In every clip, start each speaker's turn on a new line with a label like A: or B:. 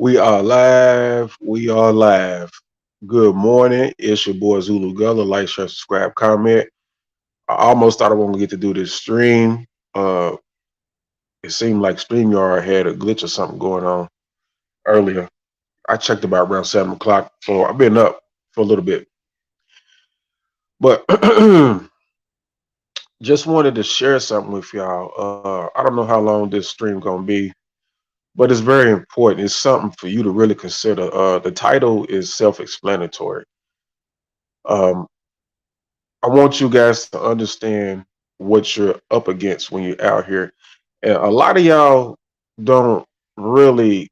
A: We are live. We are live. Good morning. It's your boy Zulu Gullah. Like, share, subscribe, comment. I almost thought I wasn't gonna get to do this stream. Uh, it seemed like StreamYard had a glitch or something going on earlier. I checked about around 7 o'clock, so I've been up for a little bit. But just wanted to share something with y'all. I don't know how long this stream gonna be, but it's very important. It's something for you to really consider. The title is self-explanatory. Um, I want you guys to understand what you're up against when you're out here. And a lot of y'all don't really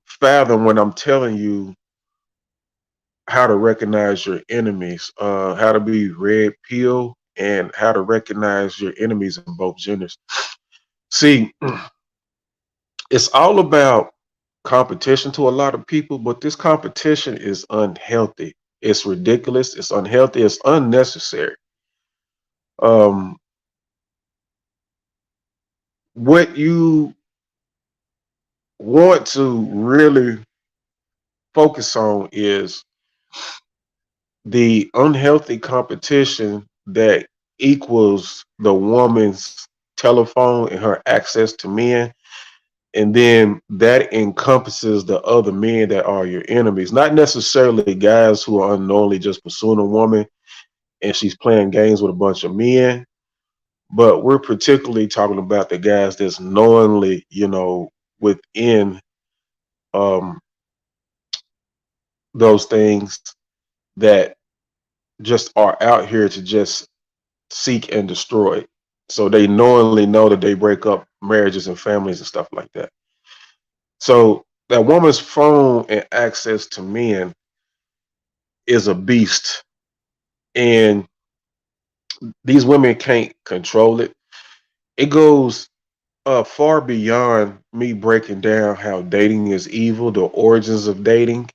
A: fathom when I'm telling you how to recognize your enemies, how to be red pill, and how to recognize your enemies in both genders. See, it's all about competition to a lot of people, but this competition is unhealthy. It's ridiculous. It's unhealthy. It's unnecessary. Um, what you want to really focus on is the unhealthy competition that equals the woman's telephone and her access to men. And then that encompasses the other men that are your enemies, not necessarily guys who are unknowingly just pursuing a woman and she's playing games with a bunch of men. But we're particularly talking about the guys that's knowingly, within um, those things that just are out here to just seek and destroy. So they knowingly know that they break up marriages and families and stuff like that. So that woman's phone and access to men is a beast. And these women can't control it. It goes far beyond me breaking down how dating is evil, the origins of dating,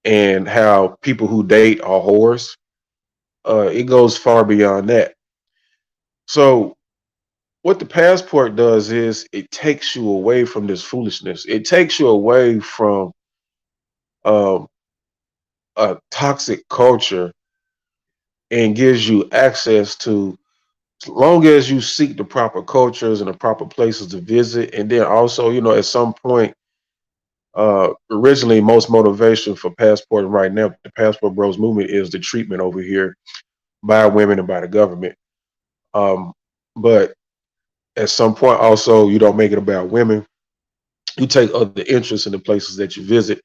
A: and how people who date are whores. It goes far beyond that. So what the passport does is it takes you away from this foolishness. It takes you away from um, a toxic culture and gives you access to, as long as you seek the proper cultures and the proper places to visit. And then also, at some point, originally, most motivation for passport right now, the passport bros movement is the treatment over here by women and by the government. Um, but at some point, also, you don't make it about women. You take other interests in the places that you visit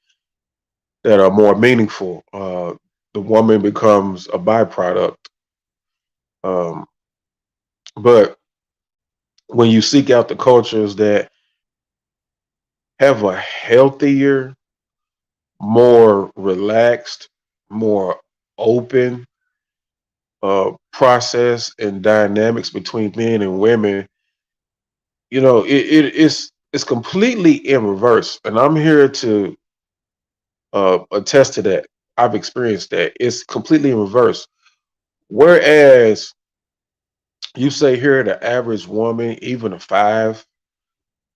A: that are more meaningful. The woman becomes a byproduct. Um, but when you seek out the cultures that have a healthier, more relaxed, more open process and dynamics between men and women, it's completely in reverse. And I'm here to attest to that. I've experienced that. It's completely in reverse. Whereas you say here the average woman, even a five,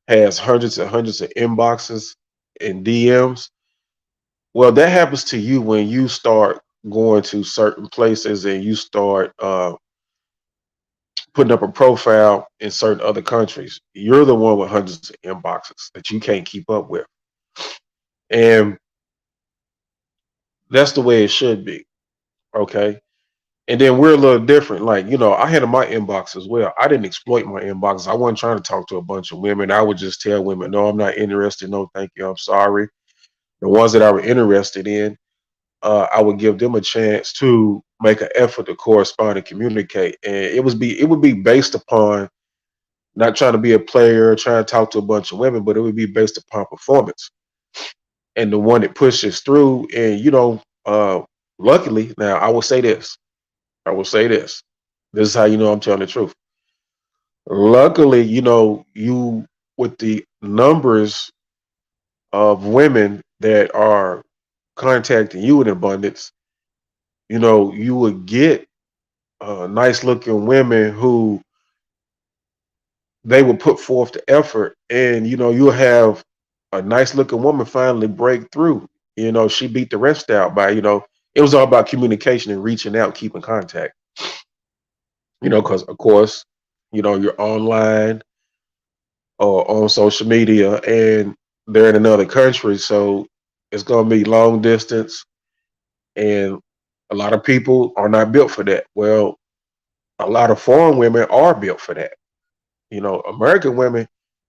A: has hundreds and hundreds of inboxes and DMs. Well, that happens to you when you start going to certain places and you start putting up a profile in certain other countries. You're the one with hundreds of inboxes that you can't keep up with. And that's the way it should be. Okay. And then we're a little different. Like, I handle my inbox as well. I didn't exploit my inbox. I wasn't trying to talk to a bunch of women. I would just tell women, no, I'm not interested. No, thank you. I'm sorry. The ones that I were interested in, I would give them a chance to make an effort to correspond and communicate. And it would be based upon not trying to be a player, trying to talk to a bunch of women, but it would be based upon performance. And the one that pushes through, and luckily, now I will say this. I will say this. This is how you know I'm telling the truth. Luckily, you with the numbers of women that are contacting you in abundance, you would get nice looking women who they will put forth the effort, and you'll have a nice looking woman finally break through. She beat the rest out by, it was all about communication and reaching out, keeping contact. Because of course, you're online or on social media and they're in another country, so it's gonna be long distance, and a lot of people are not built for that. Well, a lot of foreign women are built for that. American women,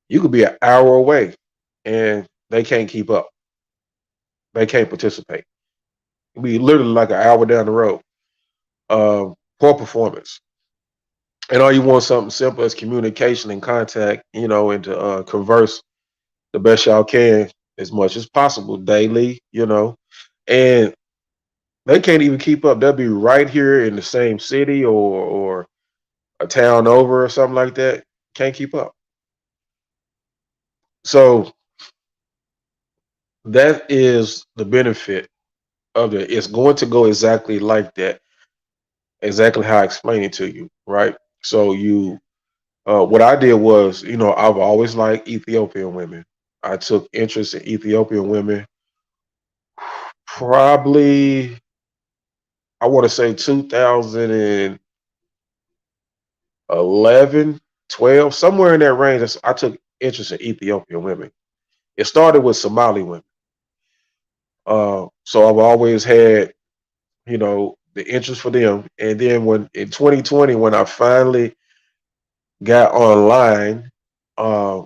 A: you could be an hour away and they can't keep up. They can't participate. Be literally like an hour down the road. Poor performance. And all you want something simple as communication and contact, and to converse the best y'all can as much as possible daily, and they can't even keep up. They'll be right here in the same city or a town over or something like that. Can't keep up. So that is the benefit of it. It's going to go exactly like that, exactly how I explained it to you, right? So what I did was, I've always liked Ethiopian women. I took interest in Ethiopian women probably, I want to say 2011, 12, somewhere in that range. I took interest in Ethiopian women. It started with Somali women. So I've always had, the interest for them. And then when in 2020, when I finally got online, uh,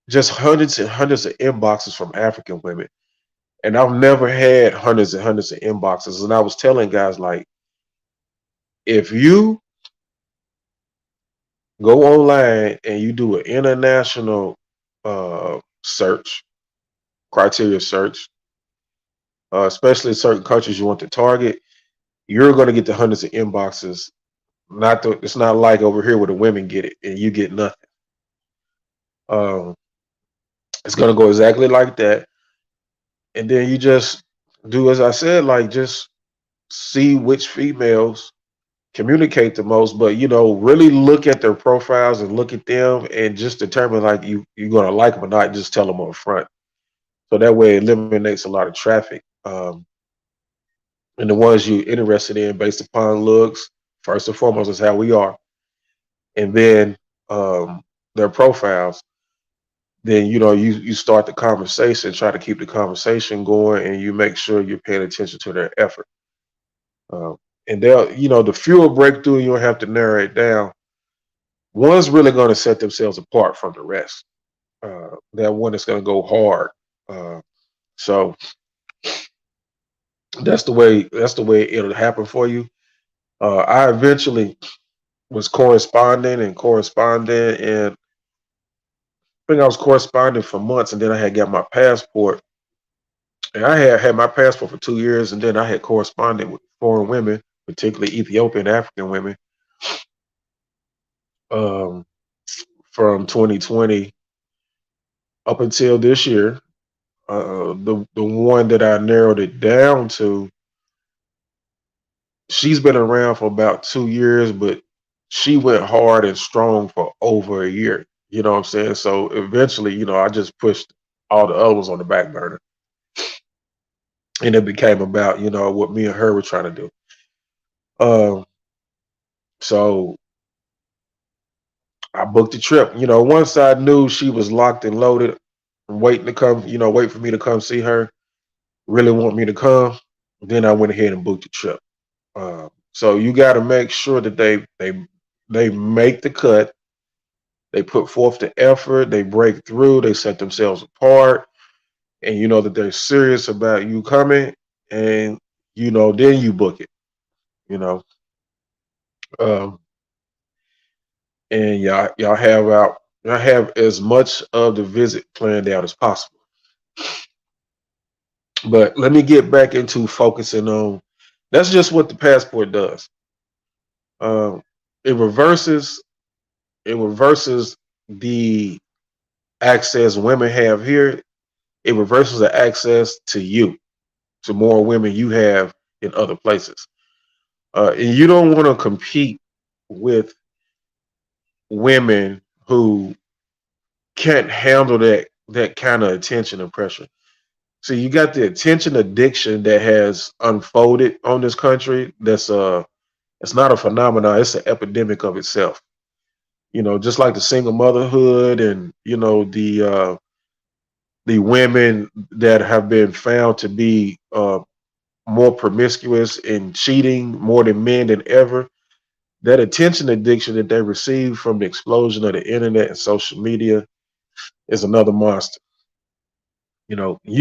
A: just hundreds and hundreds of inboxes from African women. And I've never had hundreds and hundreds of inboxes. And I was telling guys, like, if you go online and you do an international search, criteria search, especially certain countries you want to target, you're going to get the hundreds of inboxes. It's not like over here where the women get it and you get nothing. Um, it's going to go exactly like that. And then you just do as I said, like just see which females communicate the most, but really look at their profiles and look at them and just determine like you're gonna like them or not. Just tell them up front, so that way it eliminates a lot of traffic. And the ones you're interested in based upon looks, first and foremost, is how we are, and then their profiles. Then you start the conversation, try to keep the conversation going, and you make sure you're paying attention to their effort. Um, and they'll, the fewer breakthrough, you'll have to narrow it down. One's really going to set themselves apart from the rest. That one is going to go hard. Uh, so that's the way it'll happen for you. I eventually was corresponding, and I think I was corresponding for months, and then I had got my passport, and I had my passport for 2 years, and then I had corresponded with foreign women, particularly Ethiopian African women, um, from 2020 up until this year. The one that I narrowed it down to, she's been around for about 2 years, but she went hard and strong for over a year. You know what I'm saying? So eventually, I just pushed all the other ones on the back burner, and it became about what me and her were trying to do. Um, so I booked a trip. Once I knew she was locked and loaded, waiting to come, wait for me to come see her, really want me to come, then I went ahead and booked the trip. So you got to make sure that they make the cut. They put forth the effort. They break through. They set themselves apart, and you know that they're serious about you coming. And then you book it. You know, um, and y'all have as much of the visit planned out as possible. But let me get back into focusing on. That's just what the passport does. Um, it reverses it reverses the access women have here. It reverses the access to you, to more women you have in other places. And you don't want to compete with women who can't handle that that kind of attention and pressure. So you got the attention addiction that has unfolded on this country. That's it's not a phenomenon, it's an epidemic of itself. Just like the single motherhood and the women that have been found to be more promiscuous and cheating more than men than ever. That attention addiction that they receive from the explosion of the internet and social media is another monster. You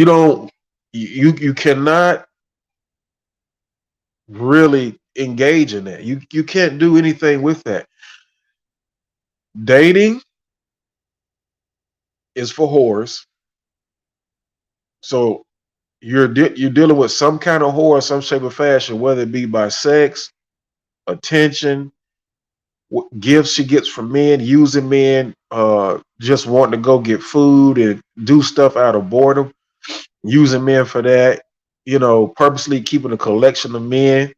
A: don't you cannot really engage in that. You can't do anything with that. Dating is for whores. So you're dealing with some kind of whore, some shape or fashion, whether it be by sex, attention, gifts she gets from men, using men, just wanting to go get food and do stuff out of boredom, using men for that. Purposely keeping a collection of men.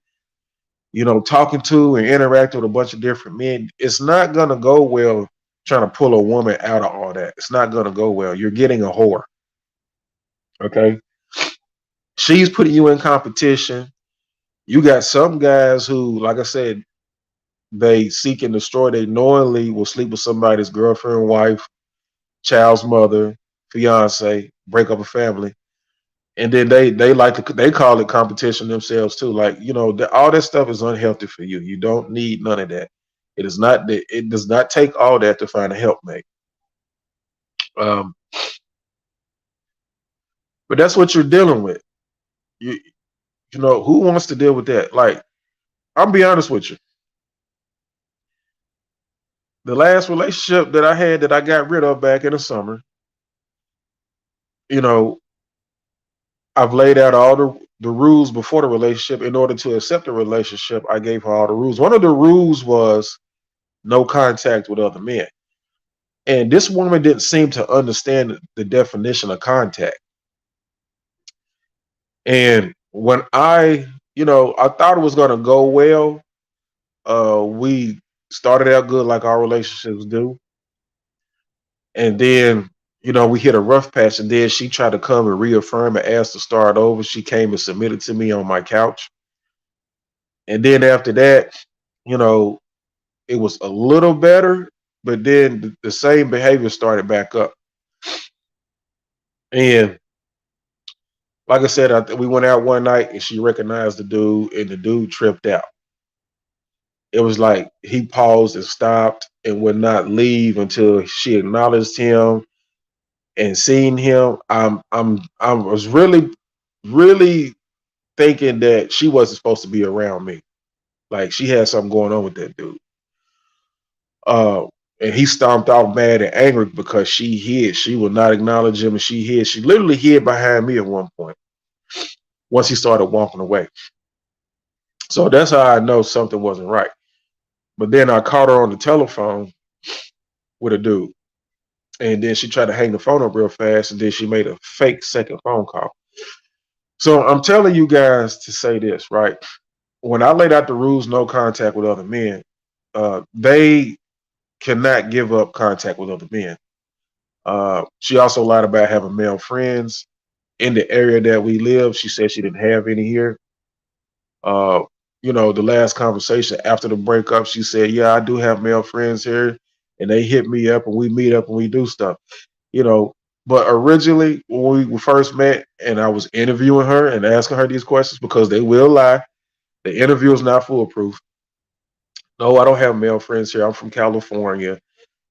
A: Talking to and interacting with a bunch of different men. It's not gonna go well trying to pull a woman out of all that. It's not gonna go well. You're getting a whore. Okay. She's putting you in competition. You got some guys who, like I said, they seek and destroy. They knowingly will sleep with somebody's girlfriend, wife, child's mother, fiance, break up a family, and then they like to they call it competition themselves too. Like all that stuff is unhealthy for you. You don't need none of that. It does not take all that to find a helpmate. Um, but that's what you're dealing with. You who wants to deal with that? Like, I'll be honest with you. The last relationship that I had that I got rid of back in the summer, you know, I've laid out all the rules before the relationship. In order to accept the relationship, I gave her all the rules. One of the rules was no contact with other men. And this woman didn't seem to understand the definition of contact. And when I thought it was going to go well. We started out good like our relationships do. And then, we hit a rough patch. And then she tried to come and reaffirm and ask to start over. She came and submitted to me on my couch. And then after that, you know, it was a little better, but then the same behavior started back up. And like I said, we went out one night and she recognized the dude, and the dude tripped out. It was like he paused and stopped and would not leave until she acknowledged him and seen him. I was really, really thinking that she wasn't supposed to be around me. Like she had something going on with that dude. Uh, and he stomped off mad and angry because she hid. She would not acknowledge him, and she hid. She literally hid behind me at one point once he started walking away. So that's how I know something wasn't right. But then I caught her on the telephone with a dude. And then she tried to hang the phone up real fast, and then she made a fake second phone call. So I'm telling you guys to say this, right? When I laid out the rules, no contact with other men, they cannot give up contact with other men. She also lied about having male friends in the area that we live. She said she didn't have any here. Uh, the last conversation after the breakup, she said, "Yeah, I do have male friends here, and they hit me up, and we meet up and we do stuff." You know, but originally when we first met, and I was interviewing her and asking her these questions because they will lie. The interview is not foolproof. No, I don't have male friends here. I'm from California.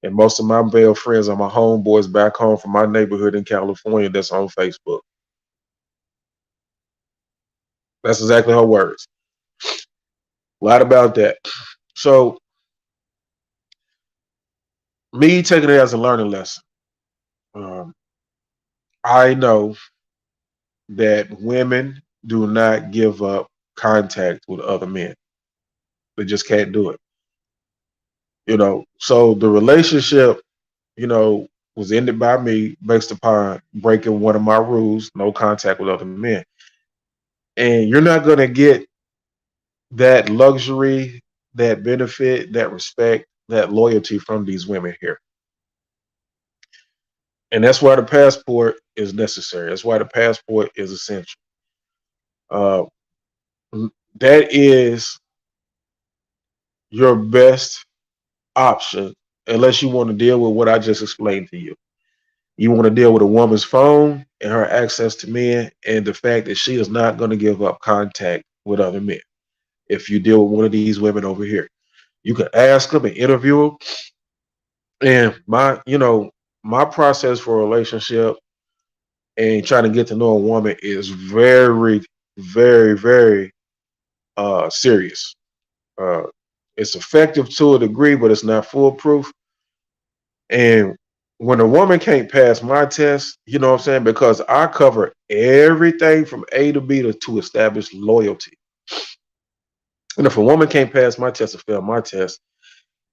A: And most of my male friends are my homeboys back home from my neighborhood in California that's on Facebook. That's exactly her words. Lied about that. So me taking it as a learning lesson. Um, I know that women do not give up contact with other men. They just can't do it. So the relationship, was ended by me based upon breaking one of my rules, no contact with other men. And you're not going to get that luxury, that benefit, that respect, that loyalty from these women here. And that's why the passport is necessary. That's why the passport is essential. Uh, that is your best option unless you want to deal with what I just explained to you. You want to deal with a woman's phone and her access to men and the fact that she is not going to give up contact with other men. If you deal with one of these women over here, you can ask them and interview them. And my process for a relationship and trying to get to know a woman is very, very, very serious. Uh, it's effective to a degree, but it's not foolproof. And when a woman can't pass my test, you know what I'm saying? Because I cover everything from A to B to establish loyalty. And if a woman can't pass my test or fail my test,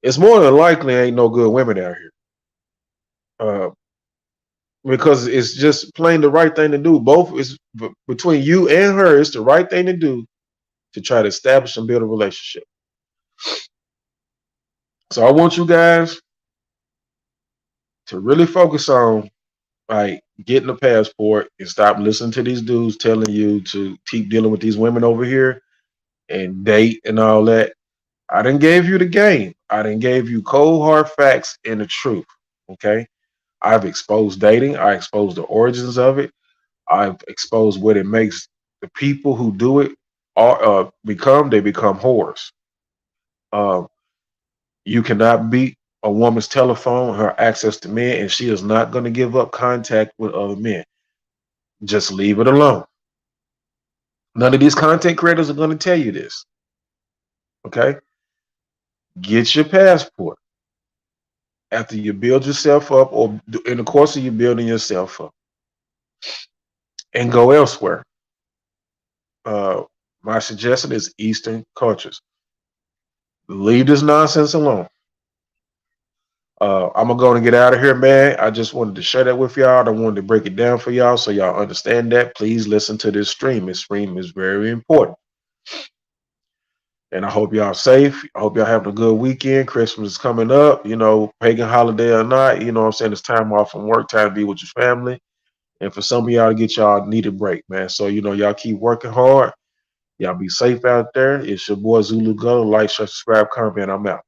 A: it's more than likely ain't no good women out here. Uh, because it's just plain the right thing to do. Both is between you and her, it's the right thing to do to try to establish and build a relationship. So I want you guys to really focus on like getting a passport and stop listening to these dudes telling you to keep dealing with these women over here and date and all that. I didn't gave you the game. I didn't gave you cold hard facts and the truth. Okay. I've exposed dating. I exposed the origins of it. I've exposed what it makes the people who do it become. They become whores. Um, you cannot beat a woman's telephone, her access to men, and she is not going to give up contact with other men. Just leave it alone. None of these content creators are going to tell you this. Okay? Get your passport after you build yourself up, or in the course of you building yourself up, and go elsewhere. Uh, my suggestion is Eastern cultures. Leave this nonsense alone. I'm gonna go and get out of here, man. I just wanted to share that with y'all. I wanted to break it down for y'all so y'all understand that. Please listen to this stream. This stream is very important. And I hope y'all safe. I hope y'all having a good weekend. Christmas is coming up, pagan holiday or not. You know what I'm saying? It's time off from work, time to be with your family. And for some of y'all to get y'all needed break, man. So, y'all keep working hard. Y'all be safe out there. It's your boy Zulu Gunner. Like, share, subscribe, comment. I'm out.